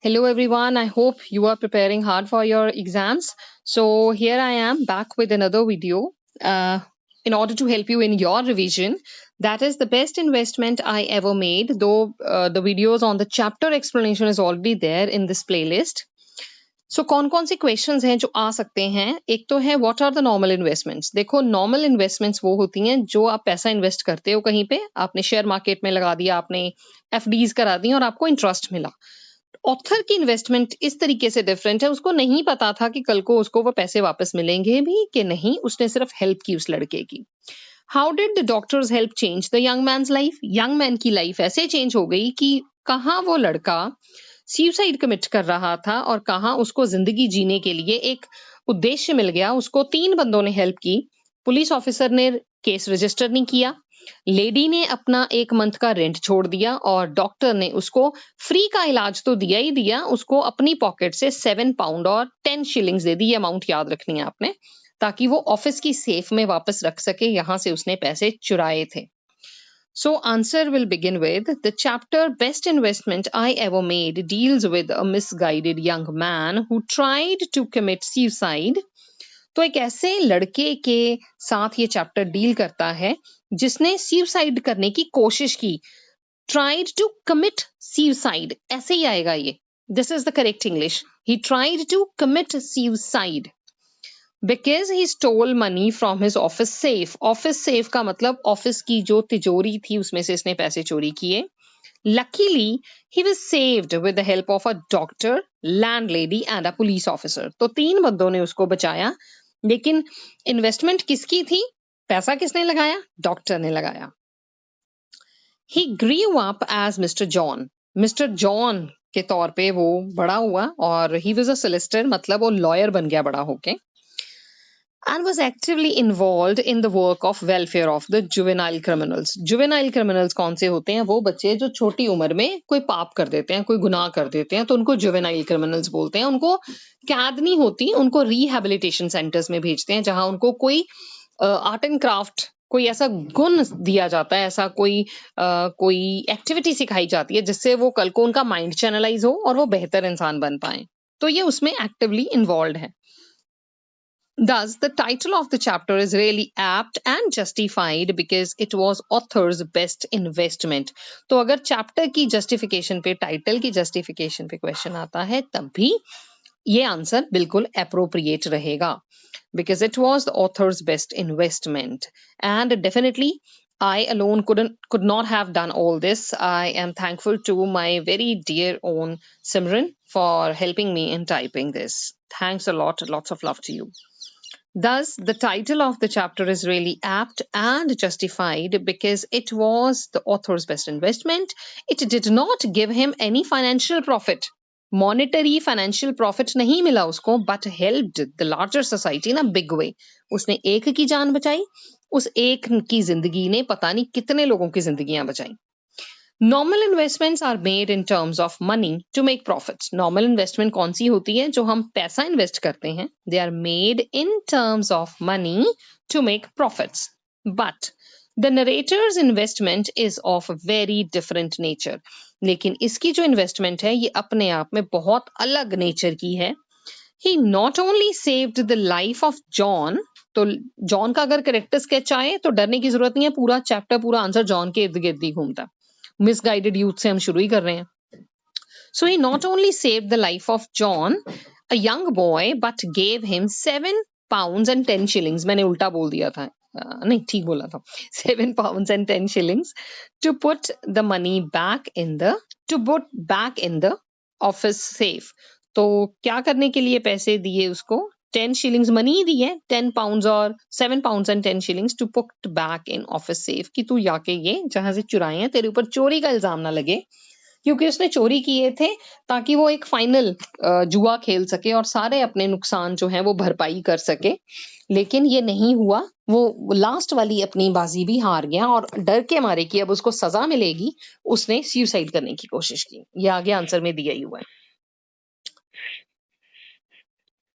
Hello, everyone. I hope you are preparing hard for your exams. So, here I am back with another video in order to help you in your revision. That is the best investment I ever made, though the videos on the chapter explanation is already there in this playlist. सो कौन कौन से questions हैं जो आ सकते हैं? एक तो है what are the normal investments. देखो, नॉर्मल इन्वेस्टमेंट्स वो होती हैं जो आप पैसा इन्वेस्ट करते हो कहीं पे, आपने शेयर मार्केट में लगा दिया, आपने एफडीज करा दी और आपको इंटरेस्ट मिला. ऑथर की इन्वेस्टमेंट इस तरीके से डिफरेंट है. उसको नहीं पता था कि कल को उसको वो पैसे वापस मिलेंगे भी कि नहीं. उसने सिर्फ हेल्प की उस लड़के की. How did the doctors help change the young man's life? Young man की लाइफ ऐसे चेंज हो गई कि कहाँ वो लड़का सुसाइड कमिट कर रहा था और कहाँ उसको जिंदगी जीने के लिए एक उद्देश्य मिल गया. उसको 3 बंदों ने हेल्प की. पुलिस ऑफिसर ने केस रजिस्टर नहीं किया, लेडी ने अपना 1 मंथ का रेंट छोड़ दिया और डॉक्टर ने उसको फ्री का इलाज तो दिया ही दिया, उसको अपनी पॉकेट से 7 पाउंड और 10 शिलिंग्स दे दी. ये अमाउंट याद रखनी है आपने, ताकि वो ऑफिस की सेफ में वापस रख सके, यहां से उसने पैसे चुराए थे. So answer will begin with the chapter Best Investment I Ever Made deals with a misguided young man who tried to commit suicide. तो एक ऐसे लड़के के साथ ये चैप्टर डील करता है जिसने सुसाइड करने की कोशिश की. Tried to commit suicide, ऐसे ही आएगा ये. This is the correct English. He tried to commit suicide. Because he stole money from his office safe. Office safe का मतलब ऑफिस की जो तिजोरी थी उसमें से इसने पैसे चोरी किए. Luckily, he was saved with the help of a doctor, landlady and a police officer. तो 3 बंदों ने उसको बचाया. लेकिन इन्वेस्टमेंट किसकी थी? पैसा किसने लगाया? डॉक्टर ने लगाया. He grew up as Mr. John. Mr. John के तौर पे वो बड़ा हुआ और he was a solicitor, मतलब वो लॉयर बन गया बड़ा होके. And was actively involved in the work of welfare of the juvenile criminals. Juvenile criminals कौन से होते हैं? वो बच्चे जो छोटी उम्र में कोई पाप कर देते हैं, कोई गुनाह कर देते हैं, तो उनको juvenile criminals बोलते हैं. उनको कैद नहीं होती, उनको rehabilitation centers में भेजते हैं जहां उनको कोई आर्ट एंड क्राफ्ट, कोई ऐसा गुण दिया जाता है, ऐसा कोई एक्टिविटी सिखाई जाती है जिससे वो कल को उनका माइंड चैनलाइज हो और वो बेहतर इंसान बन पाए. तो ये उसमें एक्टिवली इन्वॉल्व है. Thus, the title of the chapter is really apt and justified because it was author's best investment. तो अगर चैप्टर की जस्टिफिकेशन पे, टाइटल की जस्टिफिकेशन पे क्वेश्चन आता है तब भी ये आंसर बिल्कुल appropriate रहेगा because it was the author's best investment. And definitely I alone could not have done all this. I am thankful to my very dear own Simran for helping me in typing this. Thanks a lot. Lots of love to you. Thus, the title of the chapter is really apt and justified because it was the author's best investment. It did not give him any financial profit. Monetary financial profit नहीं मिला उसको, but helped the larger society in a big way. उसने एक की जान बचाई, उस एक की जिंदगी ने पता नहीं कितने लोगों की जिंदगियां बचाई. Normal investments are made in terms of money to make profits. Normal investment कौन सी होती है? जो हम पैसा इन्वेस्ट करते हैं. They are made in terms of money to make profits. But the narrator's investment is of very different nature. लेकिन इसकी जो इन्वेस्टमेंट है ये अपने आप में बहुत अलग नेचर की है. He not only saved the life of John. तो जॉन का अगर करेक्टर स्केच आए तो डरने की जरूरत नहीं है. पूरा चैप्टर, पूरा आंसर जॉन के इर्द गिर्द ही घूमता है. मिसगाइडेड यूथ से हम शुरू ही कर रहे हैं. So he not only saved the life of John, a young boy, but gave him 7 pounds and 10 shillings. मैंने उल्टा बोल दिया था, नहीं ठीक बोला था. 7 pounds and 10 shillings to put the money back in the office safe. तो क्या करने के लिए पैसे दिए उसको? 10 shillings मनी ही दी है, 10 pounds और 7 pounds and 10 shillings to put back in office safe, कि तू जाके ये जहां से चुराए हैं, तेरे ऊपर चोरी का इल्जाम ना लगे, क्योंकि उसने चोरी किए थे ताकि वो एक फाइनल जुआ खेल सके और सारे अपने नुकसान जो है वो भरपाई कर सके. लेकिन ये नहीं हुआ. वो लास्ट वाली अपनी बाजी भी हार गया और डर के मारे कि अब उसको सजा मिलेगी, उसने सुसाइड करने की कोशिश की. ये आगे आंसर में दिया ही हुआ है.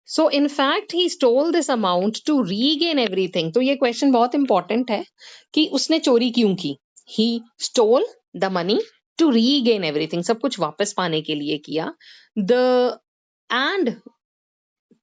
So in fact he stole this amount to regain everything. तो ये क्वेश्चन बहुत इंपॉर्टेंट है कि उसने चोरी क्यों की. He stole the money to regain everything, सब कुछ वापस पाने के लिए किया. The and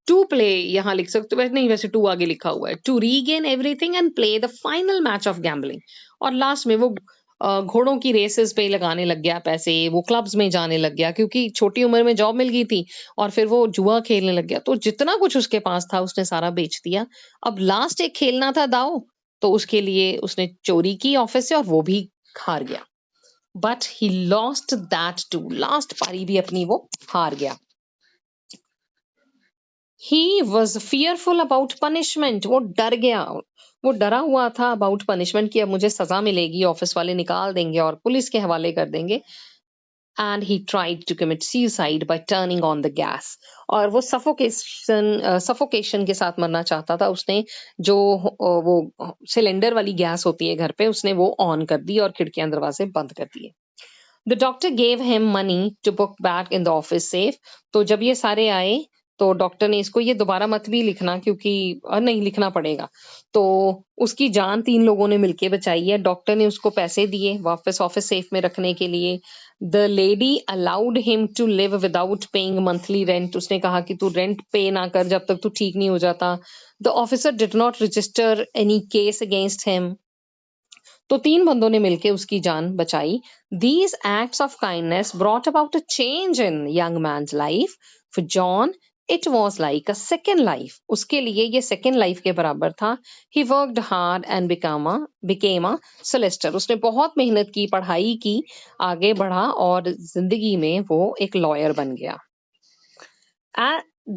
to play यहाँ लिख सकते हो, वैसे नहीं, वैसे टू आगे लिखा हुआ है. To regain everything and play the final match of gambling. और लास्ट में वो घोड़ों की रेसेस पे लगाने लग गया पैसे, वो क्लब्स में जाने लग गया क्योंकि छोटी उम्र में जॉब मिल गई थी और फिर वो जुआ खेलने लग गया. तो जितना कुछ उसके पास था उसने सारा बेच दिया. अब लास्ट एक खेलना था दाव, तो उसके लिए उसने चोरी की ऑफिस से और वो भी हार गया. But he lost that too, last पारी भी अपनी वो हार गया. He was fearful about punishment, वो डर गया, वो डरा हुआ था अबाउट पनिशमेंट कि अब मुझे सजा मिलेगी, ऑफिस वाले निकाल देंगे और पुलिस के हवाले कर देंगे. And he tried to commit suicide by turning on the gas. और वो सफोकेशन के साथ मरना चाहता था. उसने जो वो सिलेंडर वाली गैस होती है घर पे, उसने वो ऑन कर दी और खिड़कियां दरवाजे बंद कर दिए. The doctor gave him money to book back in the office safe. तो जब ये सारे आए तो डॉक्टर ने इसको, ये दोबारा मत भी लिखना क्योंकि नहीं लिखना पड़ेगा. तो उसकी जान 3 लोगों ने मिलके बचाई है. डॉक्टर ने उसको पैसे दिए वापस ऑफिस सेफ में रखने के लिए. The lady allowed him to live without paying monthly rent. उसने कहा कि तू रेंट पे ना कर जब तक तू ठीक नहीं हो जाता. The officer did not register any case against him. तो 3 बंदों ने मिलके उसकी जान बचाई. These acts of kindness brought about a change in young man's life. For John, it was like a second life. उसके लिए ये second life के बराबर था. He worked hard and became a solicitor. उसने बहुत मेहनत की, पढ़ाई की, आगे बढ़ा और जिंदगी में वो एक लॉयर बन गया.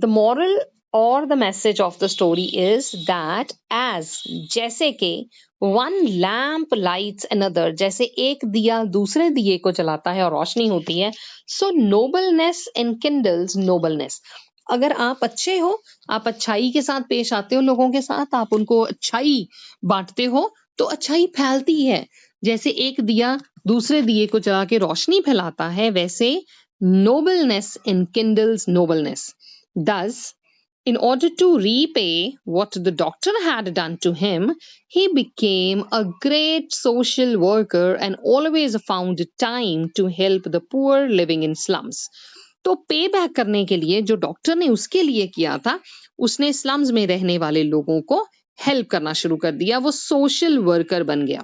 The moral or the message of the story is that as, जैसे के one lamp lights another, जैसे एक दिया दूसरे दिए को जलाता है और रोशनी होती है, so nobleness enkindles nobleness. अगर आप अच्छे हो, आप अच्छाई के साथ पेश आते हो लोगों के साथ, आप उनको अच्छाई बांटते हो, तो अच्छाई फैलती है. जैसे एक दिया दूसरे दिए को जला के रोशनी फैलाता है, वैसे nobleness enkindles nobleness. Thus, in order to repay what the doctor had done to him, he became a great social worker and always found time to help the poor living in slums. तो पे back करने के लिए जो doctor ने उसके लिए किया था, उसने स्लम्स में रहने वाले लोगों को हेल्प करना शुरू कर दिया. वो सोशल वर्कर बन गया.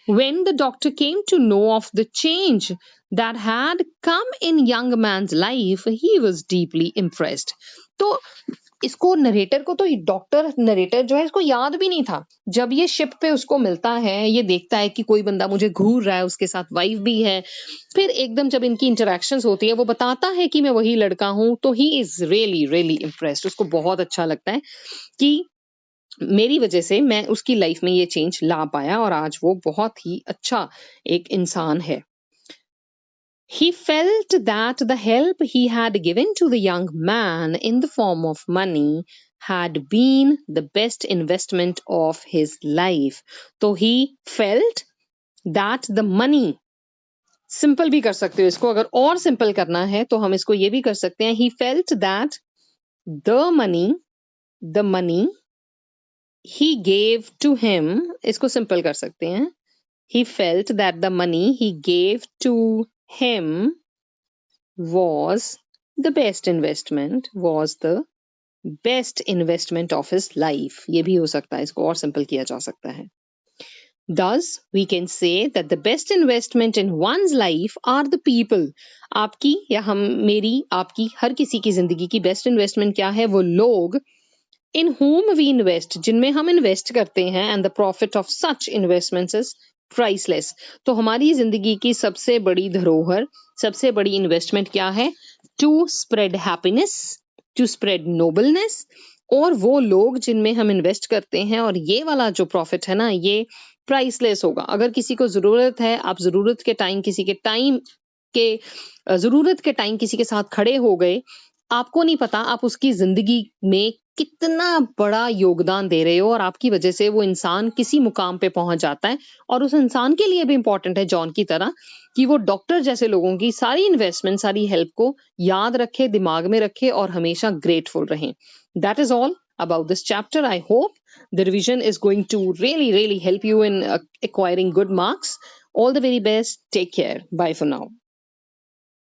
When the doctor came to know of the change that had come in young man's life, he was deeply impressed. तो इसको नरेटर को तो डॉक्टर नरेटर जो है इसको याद भी नहीं था. जब ये शिप पे उसको मिलता है, ये देखता है कि कोई बंदा मुझे घूर रहा है, उसके साथ वाइफ भी है, फिर एकदम जब इनकी इंटरेक्शंस होती है, वो बताता है कि मैं वही लड़का हूं, तो he is really really impressed. उसको बहुत अच्छा लगता है कि मेरी वजह से मैं उसकी लाइफ में ये चेंज ला पाया और आज वो बहुत ही अच्छा एक इंसान है. He felt that the help he had given to the young man in the form of money had been the best investment of his life. तो he felt that the money, simple भी कर सकते हो इसको, अगर और simple करना है तो हम इसको ये भी कर सकते हैं. He felt that the money he gave to him, इसको सिंपल कर सकते हैं. He felt that the money he gave to him was the best investment of his life. ये भी हो सकता है, इसको और सिंपल किया जा सकता है. Thus, we can say that the best investment in one's life are the people. आपकी या मेरी, आपकी, हर किसी की जिंदगी की बेस्ट इन्वेस्टमेंट क्या है? वो लोग in whom we invest, जिनमें हम इन्वेस्ट करते हैं. And the profit of such investments is priceless. तो हमारी जिंदगी की सबसे बड़ी धरोहर, सबसे बड़ी इन्वेस्टमेंट क्या है? To spread happiness, to spread nobleness. और वो लोग जिनमें हम इन्वेस्ट करते हैं, और ये वाला जो प्रॉफिट है ना, ये प्राइसलेस होगा. अगर किसी को जरूरत है, आप जरूरत के टाइम किसी के साथ खड़े हो गए, आपको नहीं पता आप उसकी जिंदगी में कितना बड़ा योगदान दे रहे हो, और आपकी वजह से वो इंसान किसी मुकाम पे पहुंच जाता है. और उस इंसान के लिए भी इंपॉर्टेंट है, जॉन की तरह, कि वो डॉक्टर जैसे लोगों की सारी इन्वेस्टमेंट, सारी हेल्प को याद रखे, दिमाग में रखे और हमेशा ग्रेटफुल रहे. That is all about this chapter. I hope the revision is going to really help you in acquiring good marks. All the very best. Take care. Bye for now.